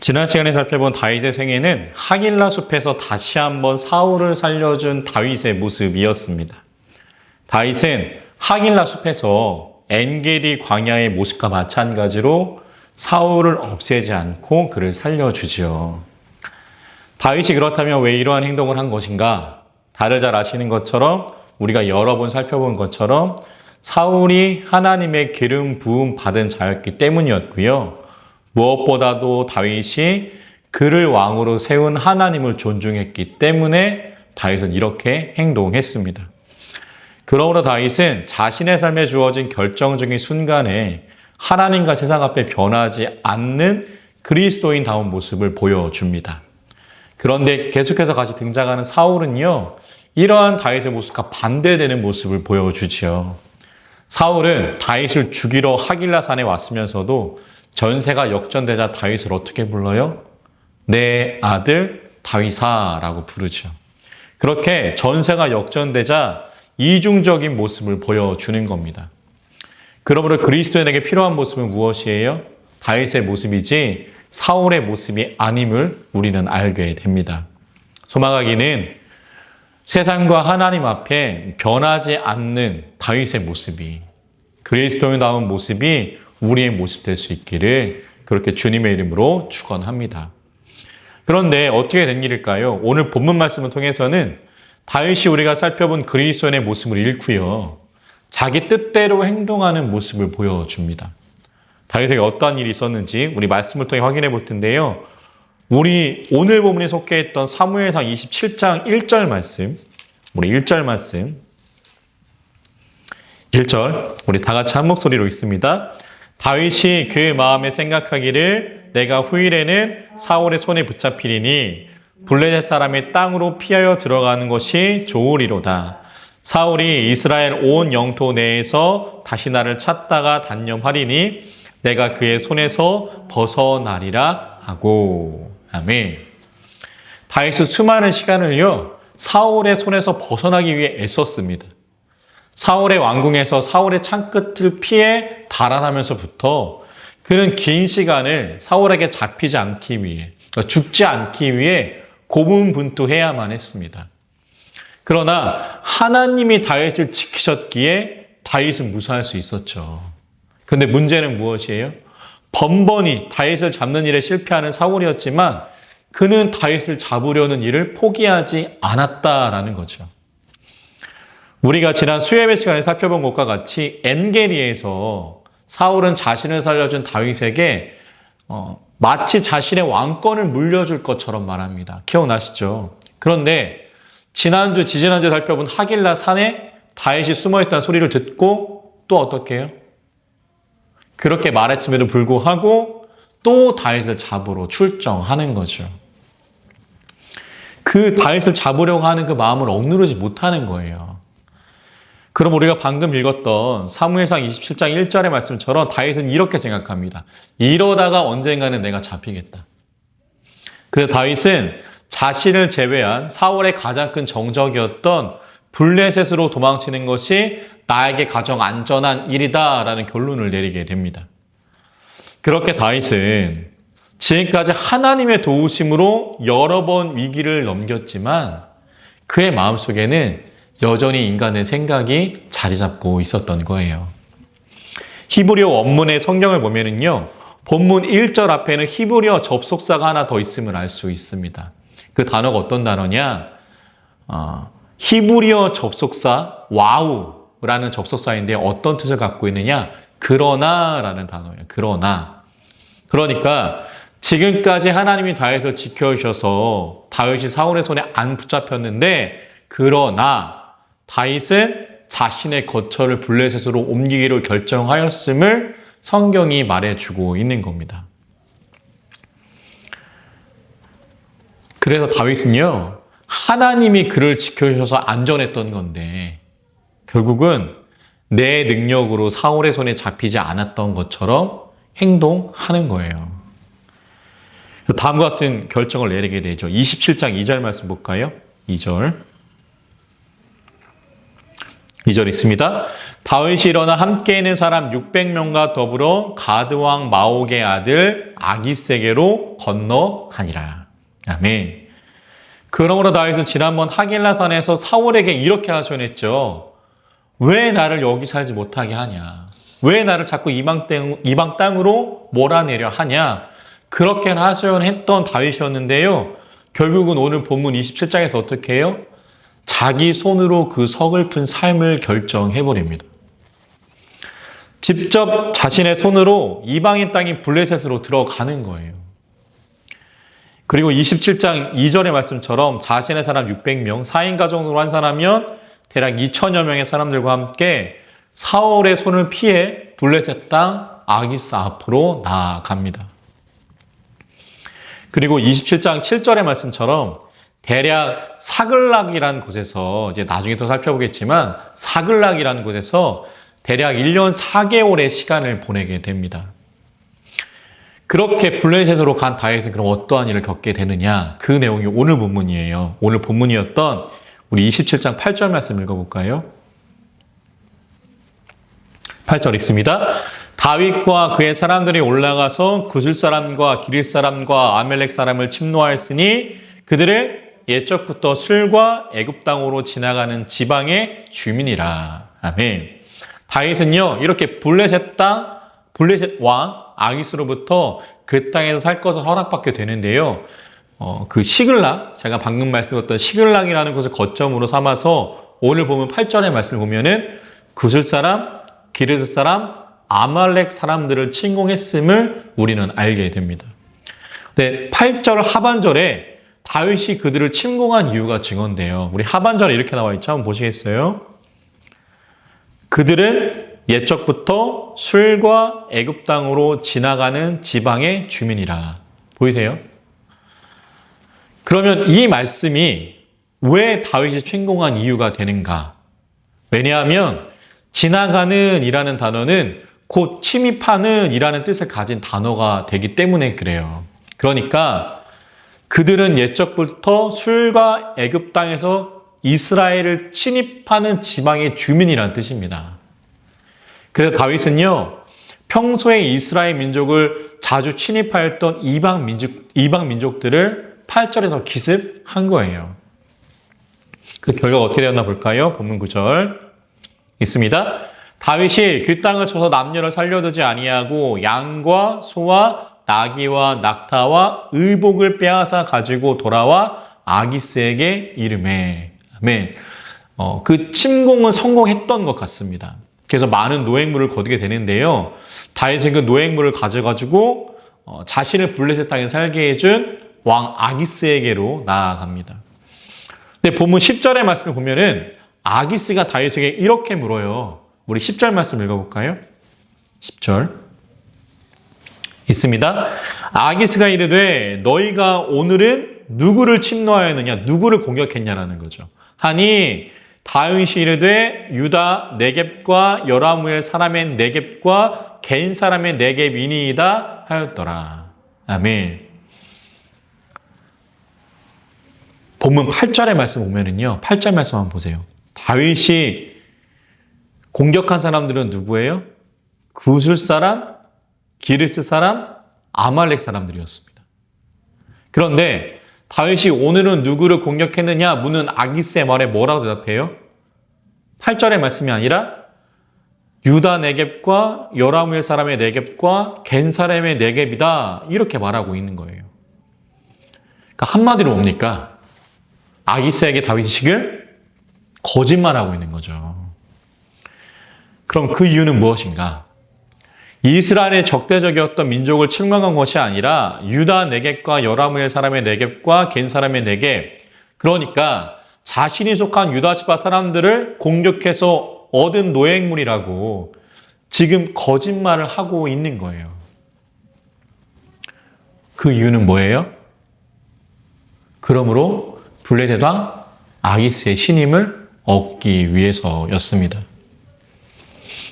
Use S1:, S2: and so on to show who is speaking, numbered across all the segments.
S1: 지난 시간에 살펴본 다윗의 생애는 하길라 숲에서 다시 한번 사울을 살려준 다윗의 모습이었습니다. 다윗은 하길라 숲에서 엔게디 광야의 모습과 마찬가지로 사울을 없애지 않고 그를 살려주지요. 다윗이 그렇다면 왜 이러한 행동을 한 것인가? 다들 잘 아시는 것처럼 우리가 여러 번 살펴본 것처럼 사울이 하나님의 기름 부음 받은 자였기 때문이었고요. 무엇보다도 다윗이 그를 왕으로 세운 하나님을 존중했기 때문에 다윗은 이렇게 행동했습니다. 그러므로 다윗은 자신의 삶에 주어진 결정적인 순간에 하나님과 세상 앞에 변하지 않는 그리스도인다운 모습을 보여줍니다. 그런데 계속해서 같이 등장하는 사울은요, 이러한 다윗의 모습과 반대되는 모습을 보여주지요. 사울은 다윗을 죽이러 하길라 산에 왔으면서도 전세가 역전되자 다윗을 어떻게 불러요? 내 아들 다윗아라고 부르죠. 그렇게 전세가 역전되자 이중적인 모습을 보여주는 겁니다. 그러므로 그리스도인에게 필요한 모습은 무엇이에요? 다윗의 모습이지 사울의 모습이 아님을 우리는 알게 됩니다. 소망하기는 세상과 하나님 앞에 변하지 않는 다윗의 모습이, 그리스도인다운 모습이 우리의 모습 될 수 있기를 그렇게 주님의 이름으로 축원합니다. 그런데 어떻게 된 일일까요? 오늘 본문 말씀을 통해서는 다윗이 우리가 살펴본 그리스도인의 모습을 잃고요, 자기 뜻대로 행동하는 모습을 보여줍니다. 다윗에게 어떠한 일이 있었는지 우리 말씀을 통해 확인해 볼 텐데요. 우리 오늘 본문에 속해있던 사무엘상 27장 1절 말씀, 우리 1절 말씀, 1절 우리 다 같이 한 목소리로 읽습니다. 다윗이 그 마음에 생각하기를 내가 후일에는 사울의 손에 붙잡히리니 블레셋 사람의 땅으로 피하여 들어가는 것이 좋으리로다. 사울이 이스라엘 온 영토 내에서 다시 나를 찾다가 단념하리니 내가 그의 손에서 벗어나리라 하고. 아멘. 다윗은 수많은 시간을요, 사울의 손에서 벗어나기 위해 애썼습니다. 사울의 왕궁에서 사울의 창끝을 피해 달아나면서부터 그는 긴 시간을 사울에게 잡히지 않기 위해, 죽지 않기 위해 고군분투해야만 했습니다. 그러나 하나님이 다윗을 지키셨기에 다윗은 무사할 수 있었죠. 그런데 문제는 무엇이에요? 번번이 다윗을 잡는 일에 실패하는 사울이었지만 그는 다윗을 잡으려는 일을 포기하지 않았다라는 거죠. 우리가 지난 수요예배 시간에 살펴본 것과 같이 엔게디에서 사울은 자신을 살려준 다윗에게 마치 자신의 왕권을 물려줄 것처럼 말합니다. 기억나시죠? 그런데 지난주, 지지난주 살펴본 하길라 산에 다윗이 숨어있다는 소리를 듣고 또 어떻게 해요? 그렇게 말했음에도 불구하고 또 다윗을 잡으러 출정하는 거죠. 그 다윗을 잡으려고 하는 그 마음을 억누르지 못하는 거예요. 그럼 우리가 방금 읽었던 사무엘상 27장 1절의 말씀처럼 다윗은 이렇게 생각합니다. 이러다가 언젠가는 내가 잡히겠다. 그래서 다윗은 자신을 제외한 사울의 가장 큰 정적이었던 블레셋으로 도망치는 것이 나에게 가장 안전한 일이다라는 결론을 내리게 됩니다. 그렇게 다윗은 지금까지 하나님의 도우심으로 여러 번 위기를 넘겼지만 그의 마음속에는 여전히 인간의 생각이 자리 잡고 있었던 거예요. 히브리어 원문의 성경을 보면은요, 본문 1절 앞에는 히브리어 접속사가 하나 더 있음을 알 수 있습니다. 그 단어가 어떤 단어냐? 히브리어 접속사 와우라는 접속사인데 어떤 뜻을 갖고 있느냐? 그러나라는 단어예요. 그러나. 그러니까 지금까지 하나님이 다윗을 지켜주셔서 다윗이 사울의 손에 안 붙잡혔는데, 그러나 다윗은 자신의 거처를 블레셋으로 옮기기로 결정하였음을 성경이 말해주고 있는 겁니다. 그래서 다윗은요, 하나님이 그를 지켜주셔서 안전했던 건데 결국은 내 능력으로 사울의 손에 잡히지 않았던 것처럼 행동하는 거예요. 다음과 같은 결정을 내리게 되죠. 27장 2절 말씀 볼까요? 2절. 2절 있습니다. 다윗이 일어나 함께 있는 사람 600명과 더불어 가드왕 마옥의 아들 아기스에게로 건너가니라. 아멘. 그러므로 다윗은 지난번 하길라산에서 사울에게 이렇게 하소연했죠. 왜 나를 여기 살지 못하게 하냐? 왜 나를 자꾸 이방 땅으로 몰아내려 하냐? 그렇게 하소연했던 다윗이었는데요. 결국은 오늘 본문 27장에서 어떻게 해요? 자기 손으로 그 서글픈 삶을 결정해버립니다. 직접 자신의 손으로 이방인 땅인 블레셋으로 들어가는 거예요. 그리고 27장 2절의 말씀처럼 자신의 사람 600명, 4인 가정으로 환산하면 대략 2천여 명의 사람들과 함께 사울의 손을 피해 블레셋 땅 아기스 앞으로 나아갑니다. 그리고 27장 7절의 말씀처럼 대략 사글락이라는 곳에서 이제 나중에 또 살펴보겠지만 사글락이라는 곳에서 대략 1년 4개월의 시간을 보내게 됩니다. 그렇게 블레셋으로 간 다윗은 그럼 어떠한 일을 겪게 되느냐? 그 내용이 오늘 본문이에요. 오늘 본문이었던 우리 27장 8절 말씀 읽어볼까요? 8절 읽습니다. 다윗과 그의 사람들이 올라가서 구슬 사람과 기릿 사람과 아멜렉 사람을 침노하였으니 그들은 옛적부터 술과 애굽 땅으로 지나가는 지방의 주민이라. 아멘. 다윗은요 이렇게 블레셋 왕 아기스로부터 그 땅에서 살 것을 허락받게 되는데요. 그 시글락, 제가 방금 말씀드렸던 시글락이라는 곳을 거점으로 삼아서 오늘 보면 8절의 말씀을 보면은 구슬 사람, 기르스 사람, 아말렉 사람들을 침공했음을 우리는 알게 됩니다. 네, 8절 하반절에 다윗이 그들을 침공한 이유가 증언돼요. 우리 하반절에 이렇게 나와 있죠. 한번 보시겠어요? 그들은 옛적부터 술과 애굽 땅으로 지나가는 지방의 주민이라. 보이세요? 그러면 이 말씀이 왜 다윗이 침공한 이유가 되는가? 왜냐하면 지나가는 이라는 단어는 곧 침입하는 이라는 뜻을 가진 단어가 되기 때문에 그래요. 그러니까 그들은 옛적부터 술과 애굽 땅에서 이스라엘을 침입하는 지방의 주민이라는 뜻입니다. 그래서 다윗은요, 평소에 이스라엘 민족을 자주 침입하였던 이방 민족들을 8절에서 기습한 거예요. 그 결과가 어떻게 되었나 볼까요? 본문 9절 있습니다. 다윗이 그 땅을 쳐서 남녀를 살려두지 아니하고 양과 소와 나귀와 낙타와 의복을 빼앗아 가지고 돌아와 아기스에게 이르매. 아멘. 그 침공은 성공했던 것 같습니다. 그래서 많은 노획물을 거두게 되는데요. 다윗은 그 노획물을 가져가지고 자신을 블레셋 땅에 살게 해준 왕 아기스에게로 나아갑니다. 근데 본문 10절의 말씀을 보면은 아기스가 다윗에게 이렇게 물어요. 우리 10절 말씀 읽어볼까요? 10절 있습니다. 아기스가 이르되 너희가 오늘은 누구를 침노하였느냐, 누구를 공격했냐라는 거죠. 하니 다윗이 이르되 유다 네겝과 여라무엘 사람의 네겝과 겐 사람의 네겝이니이다 하였더라. 아멘. 본문 8절의 말씀 보면은요. 8절 말씀 한번 보세요. 다윗이 공격한 사람들은 누구예요? 구슬 사람, 기르스 사람, 아말렉 사람들이었습니다. 그런데 다윗이 오늘은 누구를 공격했느냐 묻는 아기스의 말에 뭐라고 대답해요? 8절의 말씀이 아니라 유다 네겝과 여라무엘 사람의 네겝과 겐 사람의 네겝이다 이렇게 말하고 있는 거예요. 그러니까 한마디로 뭡니까? 아기스에게 다윗이 지금 거짓말하고 있는 거죠. 그럼 그 이유는 무엇인가? 이스라엘의 적대적이었던 민족을 침공한 것이 아니라 유다 네겝과 여라무엘 사람의 네겝과 겐 사람의 네겝, 그러니까 자신이 속한 유다 지파 사람들을 공격해서 얻은 노획물이라고 지금 거짓말을 하고 있는 거예요. 그 이유는 뭐예요? 그러므로 블레셋 왕 아기스의 신임을 얻기 위해서였습니다.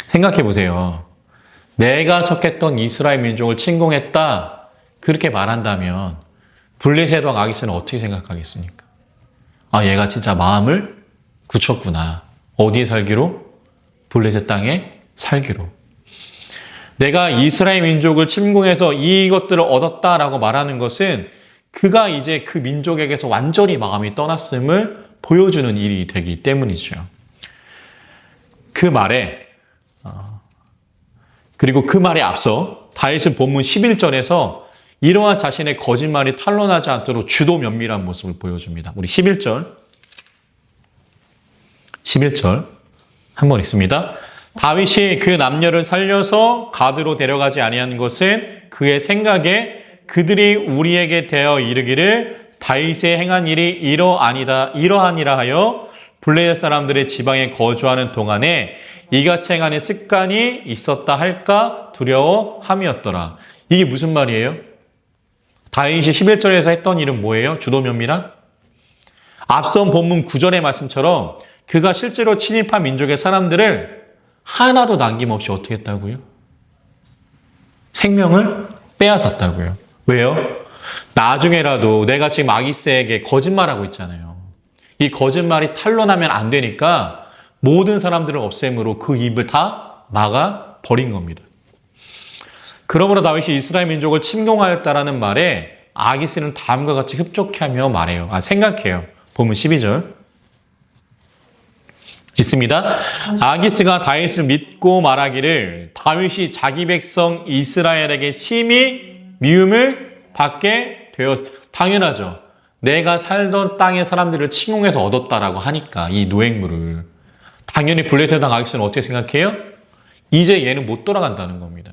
S1: 생각해 보세요. 내가 속했던 이스라엘 민족을 침공했다 그렇게 말한다면 블레셋 왕 아기스는 어떻게 생각하겠습니까? 아, 얘가 진짜 마음을 굳혔구나. 어디에 살기로? 블레셋 땅에 살기로. 내가 이스라엘 민족을 침공해서 이것들을 얻었다라고 말하는 것은 그가 이제 그 민족에게서 완전히 마음이 떠났음을 보여주는 일이 되기 때문이죠. 그 말에 그리고 그 말에 앞서 다윗은 본문 11절에서 이러한 자신의 거짓말이 탄로나지 않도록 주도 면밀한 모습을 보여줍니다. 우리 11절 한번 읽습니다. 다윗이 그 남녀를 살려서 가드로 데려가지 아니한 것은 그의 생각에 그들이 우리에게 대어 이르기를 다윗의 행한 일이 이러하니라 하여 블레셋 사람들의 지방에 거주하는 동안에 이같이 행하는 습관이 있었다 할까 두려워함이었더라. 이게 무슨 말이에요? 다윗이 11절에서 했던 일은 뭐예요? 주도 면밀한? 앞선 본문 9절의 말씀처럼 그가 실제로 침입한 민족의 사람들을 하나도 남김없이 어떻게 했다고요? 생명을 빼앗았다고요. 왜요? 나중에라도 내가 지금 아기스에게 거짓말하고 있잖아요. 이 거짓말이 탄로나면 안 되니까 모든 사람들을 없앰으로 그 입을 다 막아버린 겁니다. 그러므로 다윗이 이스라엘 민족을 침공하였다라는 말에 아기스는 다음과 같이 흡족해하며 말해요. 생각해요. 본문 12절. 있습니다. 아기스가 다윗을 믿고 말하기를 다윗이 자기 백성 이스라엘에게 심히 미움을 받게 당연하죠. 내가 살던 땅의 사람들을 침공해서 얻었다라고 하니까 이 노획물을 당연히 블레셋 땅 아기스는 어떻게 생각해요? 이제 얘는 못 돌아간다는 겁니다.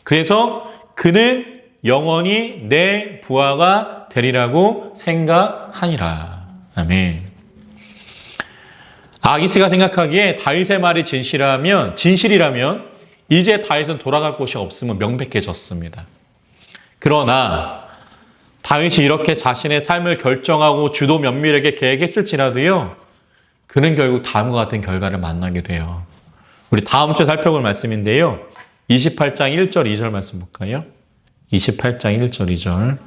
S1: 그래서 그는 영원히 내 부하가 되리라고 생각하니라. 아멘. 아기스가 생각하기에 다윗의 말이 진실이라면 이제 다윗은 돌아갈 곳이 없음은 명백해졌습니다. 그러나 다윗이 이렇게 자신의 삶을 결정하고 주도 면밀하게 계획했을지라도요. 그는 결국 다음과 같은 결과를 만나게 돼요. 우리 다음 주에 살펴볼 말씀인데요. 28장 1절 2절 말씀 볼까요? 28장 1절 2절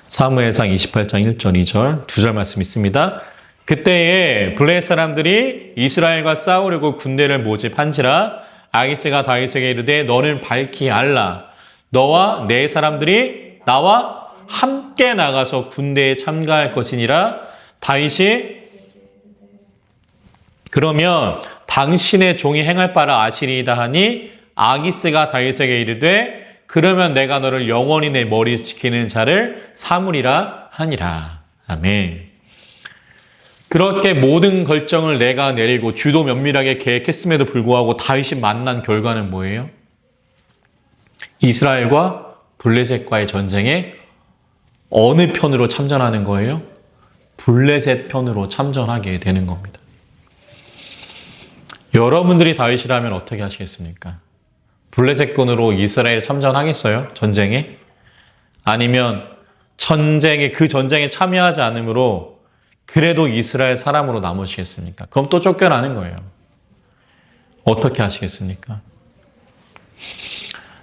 S1: 사무엘상 28장 1절 2절 두 절 말씀 있습니다. 그때에 블레셋 사람들이 이스라엘과 싸우려고 군대를 모집한지라 아기스가 다윗에게 이르되 너는 밝히 알라. 너와 내 사람들이 나와 함께 나가서 군대에 참가할 것이니라. 다윗이 그러면 당신의 종이 행할 바를 아시리이다 하니 아기스가 다윗에게 이르되 그러면 내가 너를 영원히 내 머리 지키는 자를 삼으리라 하니라. 아멘. 그렇게 모든 결정을 내가 내리고 주도 면밀하게 계획했음에도 불구하고 다윗이 만난 결과는 뭐예요? 이스라엘과 블레셋과의 전쟁에 어느 편으로 참전하는 거예요? 블레셋 편으로 참전하게 되는 겁니다. 여러분들이 다윗이라면 어떻게 하시겠습니까? 블레셋군으로 이스라엘 참전하겠어요? 전쟁에? 아니면 그 전쟁에 참여하지 않으므로 그래도 이스라엘 사람으로 남으시겠습니까? 그럼 또 쫓겨나는 거예요. 어떻게 하시겠습니까?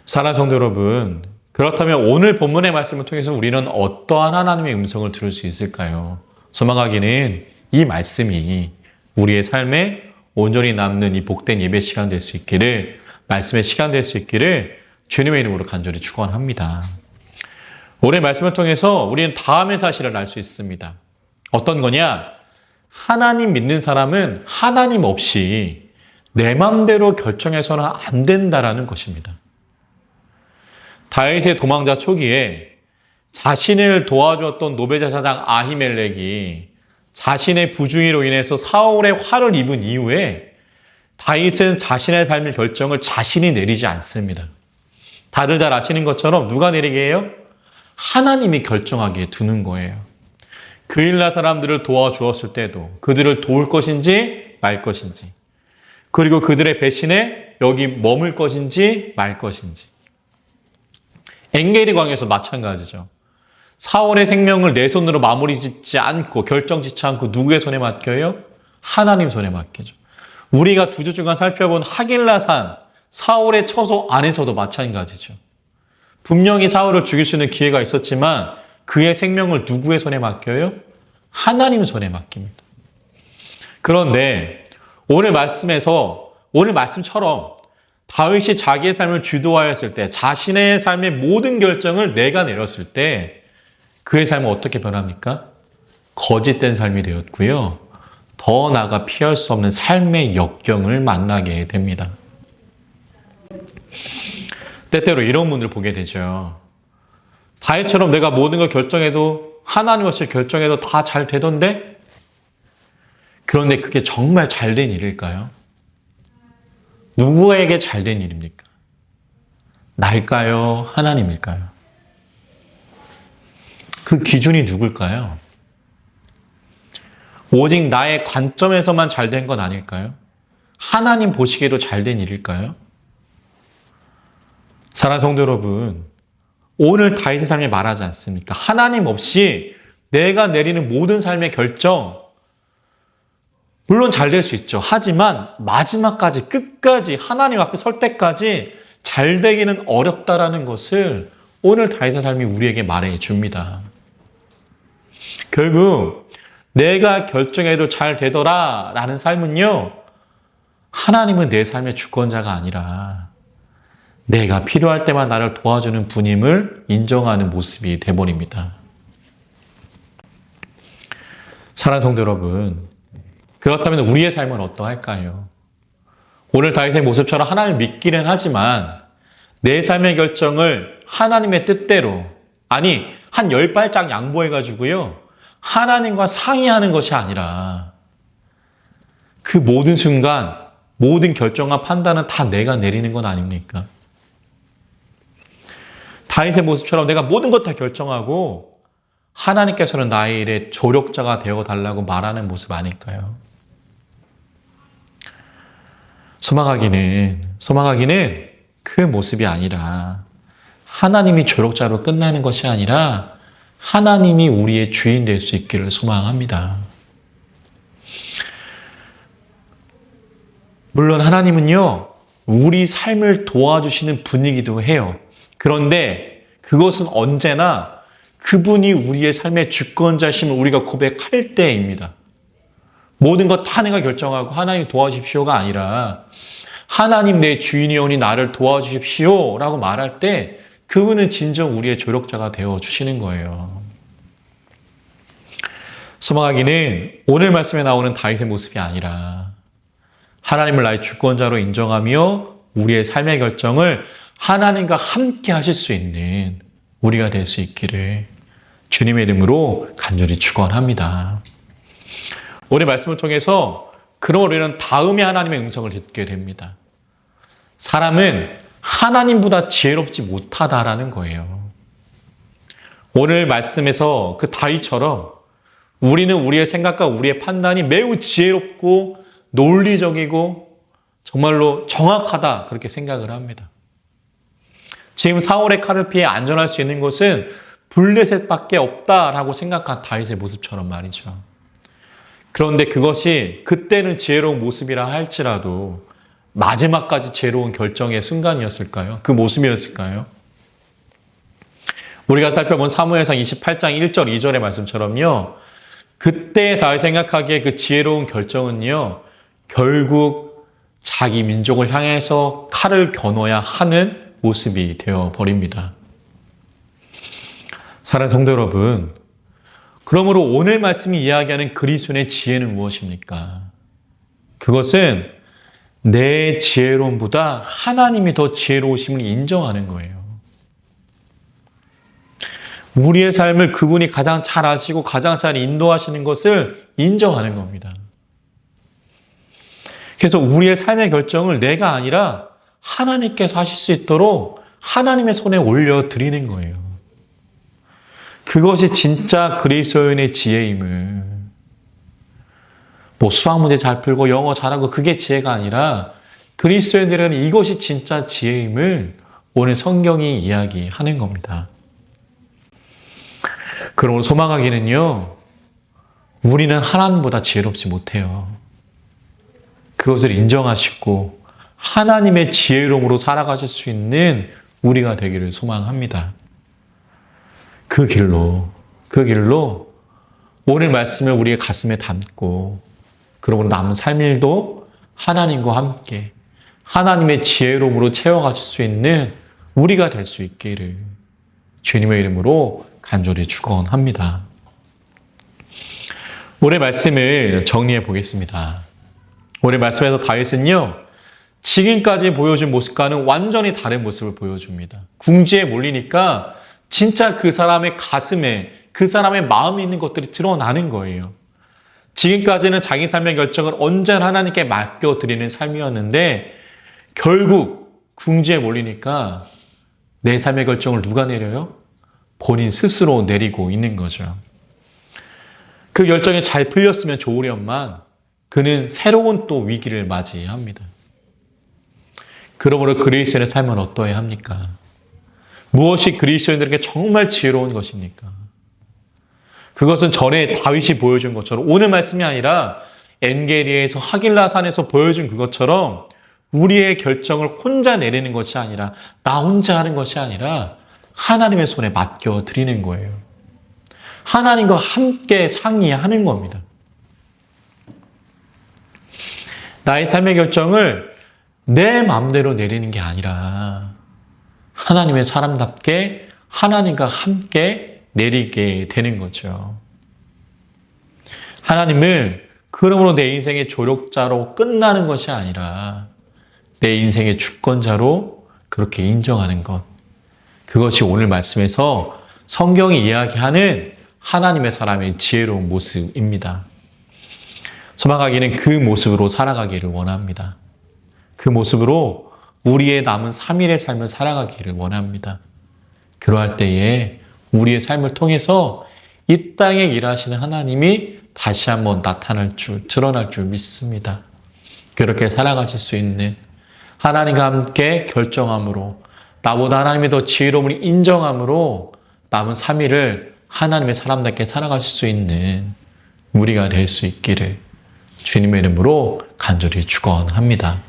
S1: 사랑하는 성도 여러분, 그렇다면 오늘 본문의 말씀을 통해서 우리는 어떠한 하나님의 음성을 들을 수 있을까요? 소망하기는 이 말씀이 우리의 삶에 온전히 남는 이 복된 예배 시간 될 수 있기를, 말씀의 시간 될 수 있기를 주님의 이름으로 간절히 축원합니다. 오늘 말씀을 통해서 우리는 다음의 사실을 알 수 있습니다. 어떤 거냐? 하나님 믿는 사람은 하나님 없이 내 마음대로 결정해서는 안 된다라는 것입니다. 다윗의 도망자 초기에 자신을 도와주었던 노베제사장 아히멜렉이 자신의 부주의로 인해서 사울의 화를 입은 이후에 다윗은 자신의 삶의 결정을 자신이 내리지 않습니다. 다들 잘 아시는 것처럼 누가 내리게 해요? 하나님이 결정하게 두는 거예요. 그일라 사람들을 도와주었을 때도 그들을 도울 것인지 말 것인지, 그리고 그들의 배신에 여기 머물 것인지 말 것인지. 엔게리 광에서 마찬가지죠. 사울의 생명을 내 손으로 마무리 짓지 않고 결정 짓지 않고 누구의 손에 맡겨요? 하나님 손에 맡기죠. 우리가 두 주 주간 살펴본 하길라산 사울의 처소 안에서도 마찬가지죠. 분명히 사울을 죽일 수 있는 기회가 있었지만 그의 생명을 누구의 손에 맡겨요? 하나님 손에 맡깁니다. 그런데 오늘 말씀처럼 다윗이 자기의 삶을 주도하였을 때, 자신의 삶의 모든 결정을 내가 내렸을 때 그의 삶은 어떻게 변합니까? 거짓된 삶이 되었고요. 더 나아가 피할 수 없는 삶의 역경을 만나게 됩니다. 때때로 이런 분들 보게 되죠. 다윗처럼 내가 모든 걸 결정해도, 하나님 없이 결정해도 다 잘 되던데? 그런데 그게 정말 잘된 일일까요? 누구에게 잘된 일입니까? 날까요? 하나님일까요? 그 기준이 누굴까요? 오직 나의 관점에서만 잘된 건 아닐까요? 하나님 보시기에도 잘된 일일까요? 사랑하는 성도 여러분, 오늘 다윗의 삶이 말하지 않습니까? 하나님 없이 내가 내리는 모든 삶의 결정, 물론 잘 될 수 있죠. 하지만 마지막까지, 끝까지 하나님 앞에 설 때까지 잘 되기는 어렵다라는 것을 오늘 다윗의 삶이 우리에게 말해 줍니다. 결국 내가 결정해도 잘 되더라 라는 삶은요, 하나님은 내 삶의 주권자가 아니라 내가 필요할 때만 나를 도와주는 분임을 인정하는 모습이 돼버립니다. 사랑하는 성도 여러분, 그렇다면 우리의 삶은 어떠할까요? 오늘 다윗의 모습처럼 하나님을 믿기는 하지만 내 삶의 결정을 하나님의 뜻대로, 아니 한 10발짝 양보해가지고요, 하나님과 상의하는 것이 아니라 그 모든 순간, 모든 결정과 판단은 다 내가 내리는 건 아닙니까? 다윗의 모습처럼 내가 모든 것 다 결정하고 하나님께서는 나의 일에 조력자가 되어달라고 말하는 모습 아닐까요? 소망하기는 그 모습이 아니라 하나님이 조력자로 끝나는 것이 아니라 하나님이 우리의 주인 될 수 있기를 소망합니다. 물론 하나님은요, 우리 삶을 도와주시는 분이기도 해요. 그런데 그것은 언제나 그분이 우리의 삶의 주권자심을 우리가 고백할 때입니다. 모든 것 다 내가 결정하고 하나님 도와주십시오가 아니라 하나님 내 주인이오니 나를 도와주십시오 라고 말할 때 그분은 진정 우리의 조력자가 되어주시는 거예요. 소망하기는 오늘 말씀에 나오는 다윗의 모습이 아니라 하나님을 나의 주권자로 인정하며 우리의 삶의 결정을 하나님과 함께 하실 수 있는 우리가 될 수 있기를 주님의 이름으로 간절히 축원합니다. 오늘 말씀을 통해서 그런 우리는 다음에 하나님의 음성을 듣게 됩니다. 사람은 하나님보다 지혜롭지 못하다라는 거예요. 오늘 말씀에서 그 다윗처럼 우리는 우리의 생각과 우리의 판단이 매우 지혜롭고 논리적이고 정말로 정확하다 그렇게 생각을 합니다. 지금 사울의 칼을 피해 안전할 수 있는 것은 블레셋밖에 없다라고 생각한 다윗의 모습처럼 말이죠. 그런데 그것이 그때는 지혜로운 모습이라 할지라도 마지막까지 지혜로운 결정의 순간이었을까요? 그 모습이었을까요? 우리가 살펴본 사무엘상 28장 1절 2절의 말씀처럼요. 그때 다윗이 생각하기에 그 지혜로운 결정은요. 결국 자기 민족을 향해서 칼을 겨눠야 하는 모습이 되어버립니다. 사랑하는 성도 여러분, 그러므로 오늘 말씀이 이야기하는 그리스도의 지혜는 무엇입니까? 그것은 내 지혜로움보다 하나님이 더 지혜로우심을 인정하는 거예요. 우리의 삶을 그분이 가장 잘 아시고 가장 잘 인도하시는 것을 인정하는 겁니다. 그래서 우리의 삶의 결정을 내가 아니라 하나님께서 하실 수 있도록 하나님의 손에 올려드리는 거예요. 그것이 진짜 그리스도인의 지혜임을, 수학 문제 잘 풀고 영어 잘하고 그게 지혜가 아니라 그리스도인들은 이것이 진짜 지혜임을 오늘 성경이 이야기하는 겁니다. 그러므로 소망하기는요, 우리는 하나님보다 지혜롭지 못해요. 그것을 인정하시고 하나님의 지혜로움으로 살아가실 수 있는 우리가 되기를 소망합니다. 그 길로 오늘 말씀을 우리의 가슴에 담고 그러므로 남은 삶일도 하나님과 함께 하나님의 지혜로움으로 채워가실 수 있는 우리가 될 수 있기를 주님의 이름으로 간절히 축원합니다. 오늘 말씀을 정리해 보겠습니다. 오늘 말씀에서 다윗은요, 지금까지 보여준 모습과는 완전히 다른 모습을 보여줍니다. 궁지에 몰리니까 진짜 그 사람의 가슴에, 그 사람의 마음에 있는 것들이 드러나는 거예요. 지금까지는 자기 삶의 결정을 언제나 하나님께 맡겨드리는 삶이었는데 결국 궁지에 몰리니까 내 삶의 결정을 누가 내려요? 본인 스스로 내리고 있는 거죠. 그 결정이 잘 풀렸으면 좋으련만 그는 새로운 또 위기를 맞이합니다. 그러므로 그리스도인의 삶은 어떠해야 합니까? 무엇이 그리스도인들에게 정말 지혜로운 것입니까? 그것은 전에 다윗이 보여준 것처럼 오늘 말씀이 아니라 엔게리에서 하길라산에서 보여준 그것처럼 우리의 결정을 혼자 내리는 것이 아니라 나 혼자 하는 것이 아니라 하나님의 손에 맡겨드리는 거예요. 하나님과 함께 상의하는 겁니다. 나의 삶의 결정을 내 마음대로 내리는 게 아니라 하나님의 사람답게 하나님과 함께 내리게 되는 거죠. 하나님을 그러므로 내 인생의 조력자로 끝나는 것이 아니라 내 인생의 주권자로 그렇게 인정하는 것. 그것이 오늘 말씀에서 성경이 이야기하는 하나님의 사람의 지혜로운 모습입니다. 소망하기는 그 모습으로 살아가기를 원합니다. 그 모습으로 우리의 남은 3일의 삶을 살아가기를 원합니다. 그러할 때에 우리의 삶을 통해서 이 땅에 일하시는 하나님이 다시 한번 드러날 줄 믿습니다. 그렇게 살아가실 수 있는 하나님과 함께 결정함으로 나보다 하나님이 더 지혜로움을 인정함으로 남은 3일을 하나님의 사람답게 살아가실 수 있는 우리가 될 수 있기를 주님의 이름으로 간절히 축원합니다.